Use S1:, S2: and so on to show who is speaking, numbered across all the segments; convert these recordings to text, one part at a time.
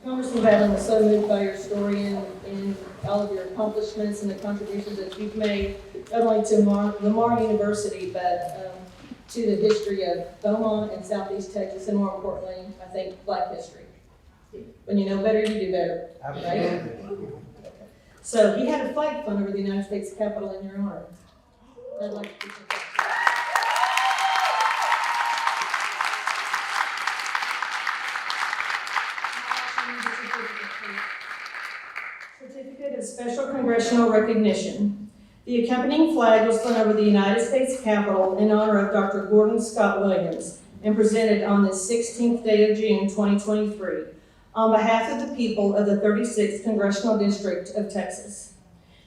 S1: Congressman Batten was so moved by your story and all of your accomplishments and the contributions that you've made, not only to Lamar University, but to the history of Beaumont and Southeast Texas, and more importantly, I think, Black history. When you know better, you do better, right? So he had a flag flown over the United States Capitol in your honor. I'd like to do some. Certificate of Special Congressional Recognition. The accompanying flag was flown over the United States Capitol in honor of Dr. Gordon Scott Williams and presented on the 16th day of June 2023 on behalf of the people of the 36th Congressional District of Texas.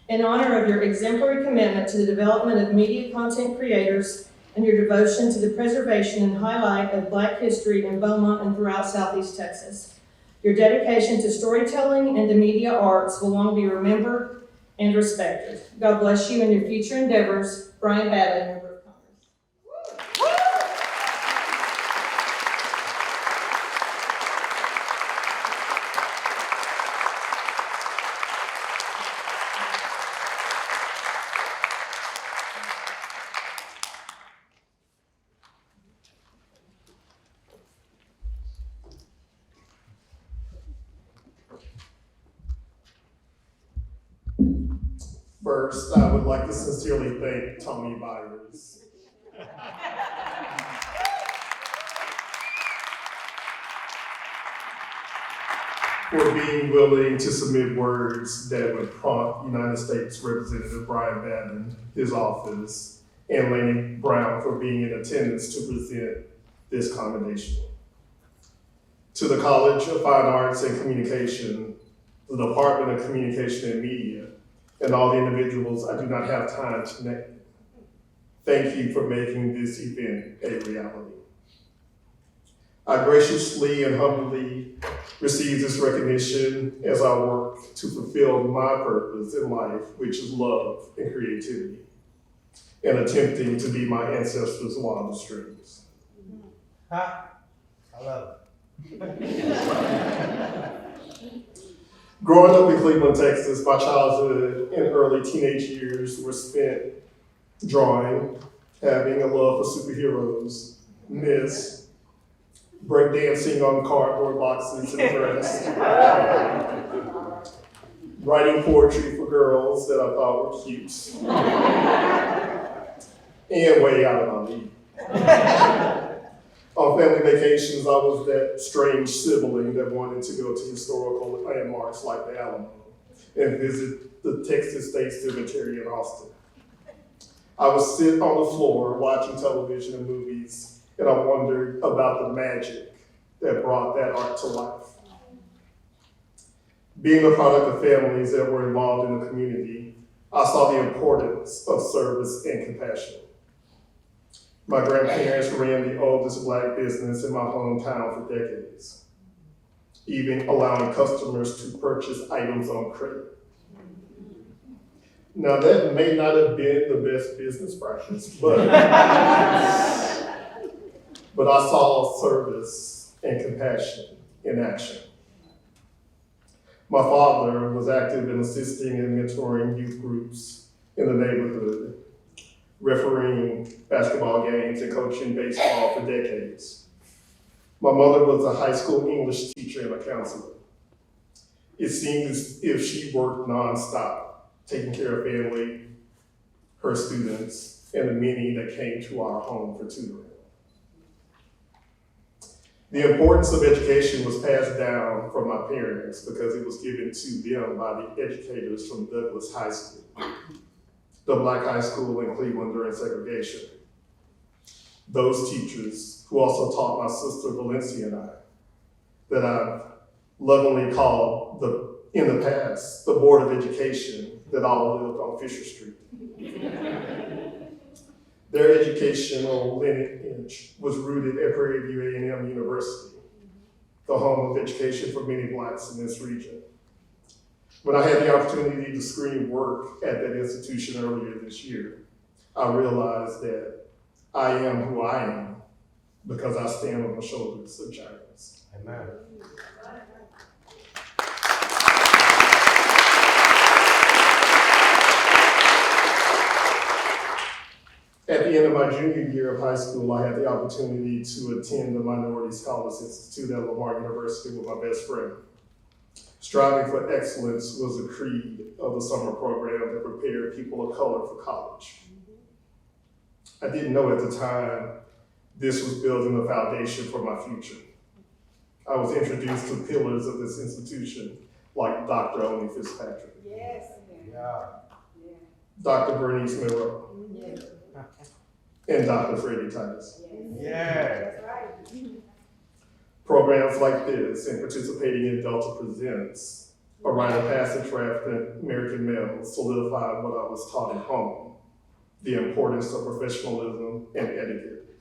S1: In honor of your exemplary commitment to the development of media content creators and your devotion to the preservation and highlight of Black history in Beaumont and throughout Southeast Texas. Your dedication to storytelling and the media arts will long be remembered and respected. God bless you in your future endeavors. Brian Batten, Member of Congress.
S2: First, I would like to sincerely thank Tony Byers. For being willing to submit words that would prompt United States Representative Brian Batten, his office, and Laney Brown for being in attendance to present this commendation. To the College of Fine Arts and Communication, the Department of Communication and Media, and all the individuals I do not have time to name, thank you for making this event a reality. I graciously and humbly receive this recognition as I work to fulfill my purpose in life, which is love and creativity, and attempting to be my ancestors' wildest dreams.
S3: I love
S2: Growing up in Cleveland, Texas, my childhood and early teenage years were spent drawing, having a love for superheroes, myths, breakdancing on cardboard boxes and dress, writing poetry for girls that I thought were cute, and way out of my league. On family vacations, I was that strange sibling that wanted to go to historical landmarks like the Alamo and visit the Texas State Cemetery in Austin. I would sit on the floor watching television and movies, and I wondered about the magic that brought that art to life. Being a product of families that were involved in the community, I saw the importance of service and compassion. My grandparents ran the oldest Black business in my hometown for decades, even allowing customers to purchase items on credit. Now that may not have been the best business practice, but I saw service and compassion in action. My father was active in assisting and mentoring youth groups in the neighborhood, refereeing basketball games and coaching baseball for decades. My mother was a high school English teacher and a counselor. It seemed as if she worked nonstop, taking care of family, her students, and the many that came to our home for tutoring. The importance of education was passed down from my parents because it was given to them by the educators from Douglas High School, the Black high school in Cleveland during segregation. Those teachers who also taught my sister Valencia and I, that I've lovingly called in the past, the Board of Education that all lived on Fisher Street. Their educational lineage was rooted at Prairie View A&M University, the home of education for many Blacks in this region. When I had the opportunity to screen work at that institution earlier this year, I realized that I am who I am because I stand on the shoulders of giants. hands.
S3: Amen.
S2: At the end of my junior year of high school, I had the opportunity to attend the Minority Scholars Institute at Lamar University with my best friend. Striving for excellence was a creed of the summer program that prepared people of color for college. I didn't know at the time this was building the foundation for my future. I was introduced to pillars of this institution like Dr. Oni Fitzpatrick,
S4: Yes.
S3: Yeah.
S2: Dr. Bernice Monroe,
S4: Yes.
S2: and Dr. Freddie Titus.
S3: Yeah.
S4: That's right.
S2: Programs like this and participating in Delta Presents, a rite of passage for African American males, solidified what I was taught at home, the importance of professionalism and etiquette,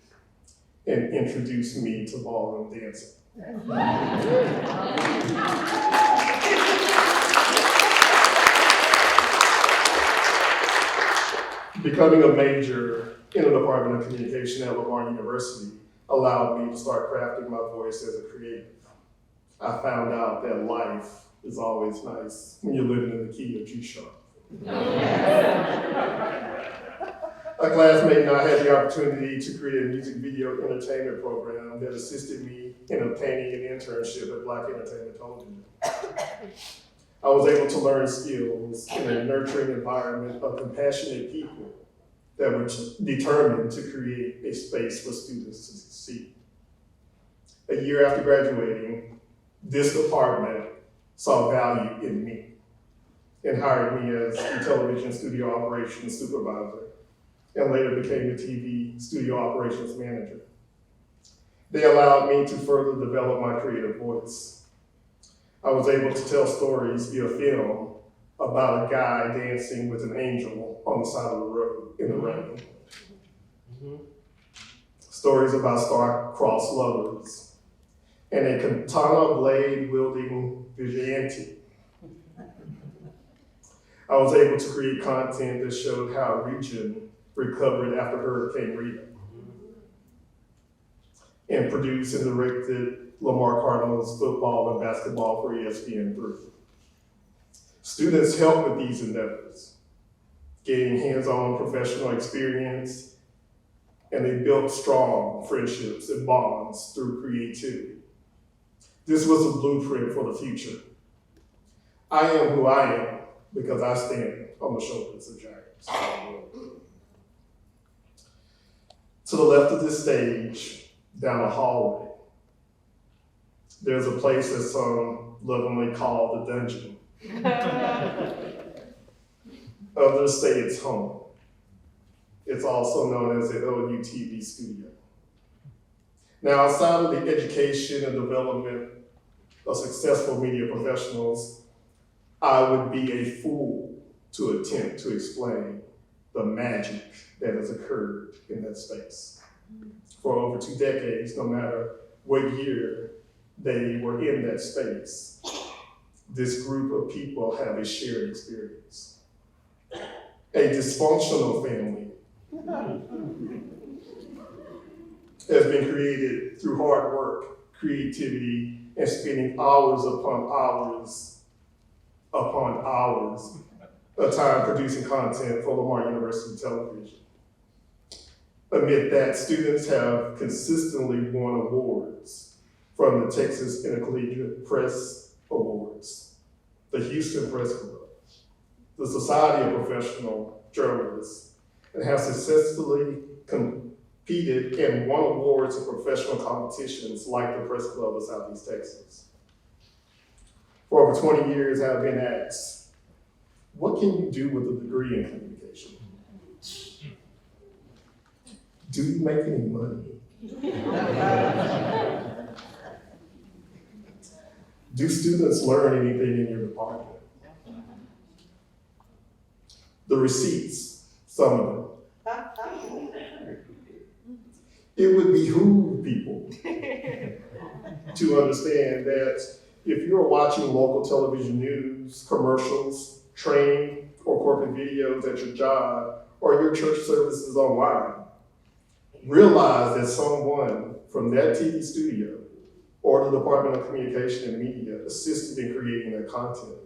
S2: and introduced me to ballroom dancing. Becoming a major in the Department of Communication at Lamar University allowed me to start crafting my voice as a creative. I found out that life is always nice when you're living in the key of G sharp. A classmate and I had the opportunity to create a music video entertainment program that assisted me in obtaining an internship at Black Entertainment Television. I was able to learn skills in a nurturing environment of compassionate people that were determined to create a space for students to succeed. A year after graduating, this department saw value in me and hired me as the television studio operations supervisor and later became the TV studio operations manager. They allowed me to further develop my creative voice. I was able to tell stories via film about a guy dancing with an angel on the side of the road in the rain. Stories about star-crossed lovers and a katana blade wielding vigilante. I was able to create content that showed how a region recovered after Hurricane Rita, and produced and directed Lamar Cardinals football and basketball for ESPN3. Students helped with these endeavors, gaining hands-on professional experience, and they built strong friendships and bonds through creativity. This was a blueprint for the future. I am who I am because I stand on the shoulders of giants. To the left of this stage, down a hallway, there's a place that some lovingly call the dungeon. Others say it's home. It's also known as the LUTV studio. Now, outside of the education and development of successful media professionals, I would be a fool to attempt to explain the magic that has occurred in that space. For over 2 decades, no matter what year they were in that space, this group of people have a shared experience. A dysfunctional family has been created through hard work, creativity, and spending hours upon hours of time producing content for Lamar University Television. Amid that, students have consistently won awards from the Texas Intercollegiate Press Awards, the Houston Press Club, the Society of Professional Journalists, and have successfully competed and won awards in professional competitions like the Press Club of Southeast Texas. For over 20 years, I have been asked, what can you do with a degree in communication? Do you make any money? Do students learn anything in your department? The receipts, some of them. It would behoove people to understand that if you're watching local television news, commercials, training, or corporate videos at your job, or your church services online, realize that someone from that TV studio or the Department of Communication and Media assisted in creating that content.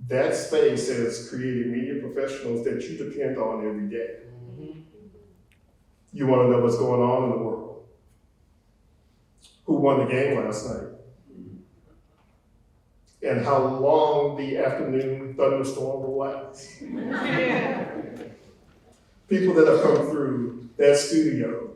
S2: That space has created media professionals that you depend on every day. You want to know what's going on in the world. Who won the game last night? And how long the afternoon thunderstorm will last. People that have come through that studio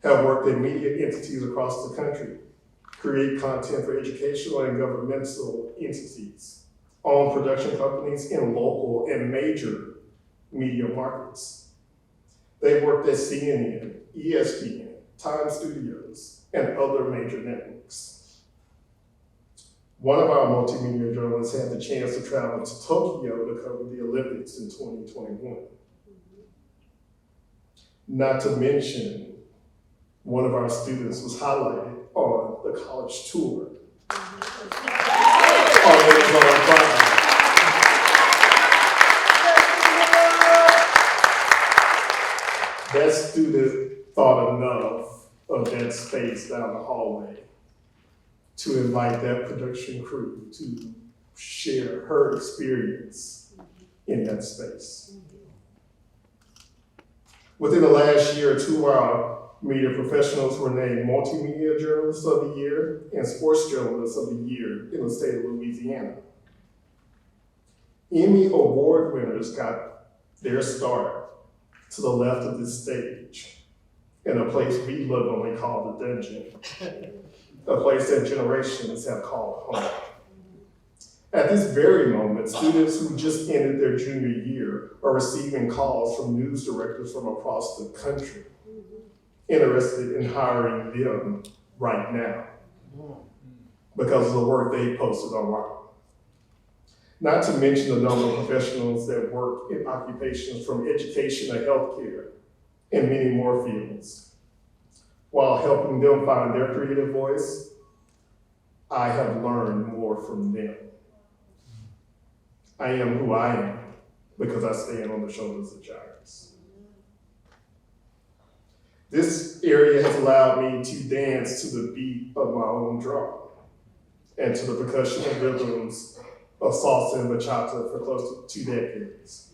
S2: have worked in media entities across the country, create content for educational and governmental entities, own production companies in local and major media markets. They worked at CNN, ESPN, Time Studios, and other major networks. One of our multimedia journalists had the chance to travel to Tokyo to cover the Olympics in 2021. Not to mention, one of our students was highlighted on the college tour on Amazon Prime. That student thought enough of that space down the hallway to invite that production crew to share her experience in that space. Within the last year, 2 of our media professionals were named Multimedia Journalists of the Year and Sports Journalists of the Year in the state of Louisiana. Emmy Award winners got their start to the left of this stage in a place we lovingly call the dungeon, a place that generations have called home. At this very moment, students who just ended their junior year are receiving calls from news directors from across the country interested in hiring them right now because of the work they posted online. Not to mention the number of professionals that work in occupations from education to healthcare and many more fields. While helping them find their creative voice, I have learned more from them. I am who I am because I stand on the shoulders of giants. This area has allowed me to dance to the beat of my own drum and to the percussion and rhythms of salsa and bachata for close to 2 decades.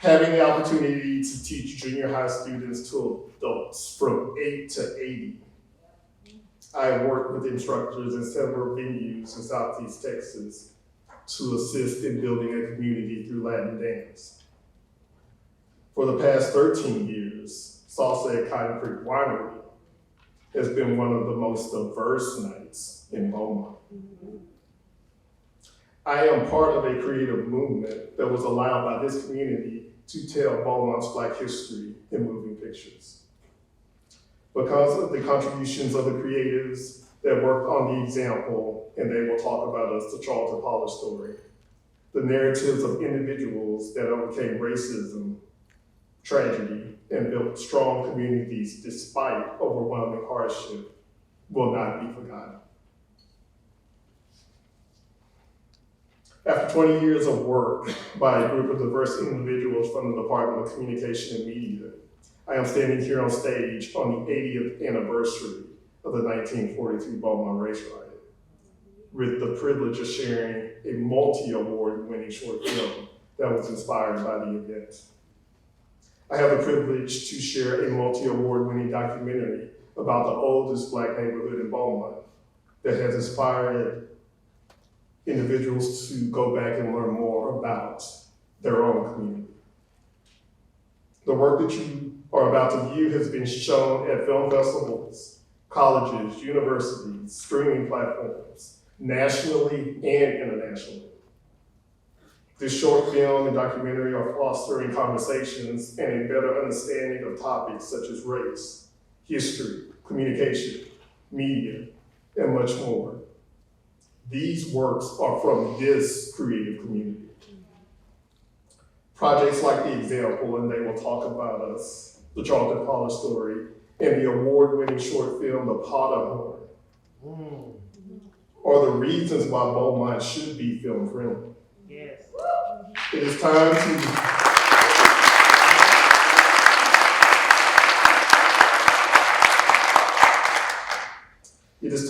S2: Having the opportunity to teach junior high students to adults from 8 to 80, I worked with instructors in several venues in Southeast Texas to assist in building a community through Latin dance. For the past 13 years, Salsa at Cotton Creek Winery has been one of the most diverse nights in Beaumont. I am part of a creative movement that was allowed by this community to tell Beaumont's Black history in moving pictures. Because of the contributions of the creatives that worked on the example, and they will talk about us, the Charlton-Pollard story, the narratives of individuals that overcame racism, tragedy, and built strong communities despite overwhelming hardship will not be forgotten. After 20 years of work by a group of diverse individuals from the Department of Communication and Media, I am standing here on stage on the 80th anniversary of the 1942 Beaumont Race Riot, with the privilege of sharing a multi-award winning short film that was inspired by the event. I have the privilege to share a multi-award winning documentary about the oldest Black neighborhood in Beaumont that has inspired individuals to go back and learn more about their own community. The work that you are about to view has been shown at film festivals, colleges, universities, streaming platforms, nationally and internationally. This short film and documentary are fostering conversations and a better understanding of topics such as race, history, communication, media, and much more. These works are from this creative community. Projects like The Example, and they will talk about us, the Charlton-Pollard story, and the award-winning short film, The Potterhorn, are the reasons why Beaumont should be film-friendly.
S3: Yes.
S2: It is time to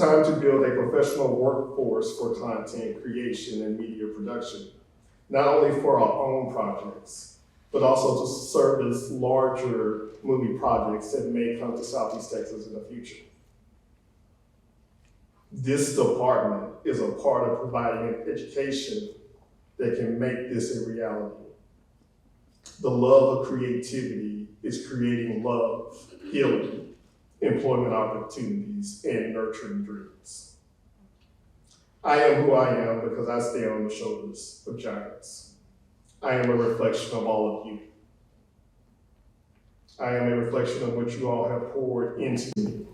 S2: time to build a professional workforce for content creation and media production, not only for our own projects, but also to service larger movie projects that may come to Southeast Texas in the future. This department is a part of providing an education that can make this a reality. The love of creativity is creating love, healing, employment opportunities, and nurturing dreams. I am who I am because I stand on the shoulders of giants. I am a reflection of all of you. I am a reflection of what you all have poured into me.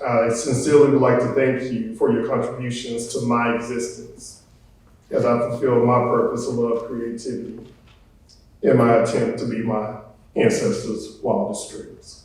S2: I sincerely would like to thank you for your contributions to my existence as I fulfill my purpose of love, creativity, in my attempt to be my ancestors' wildest dreams.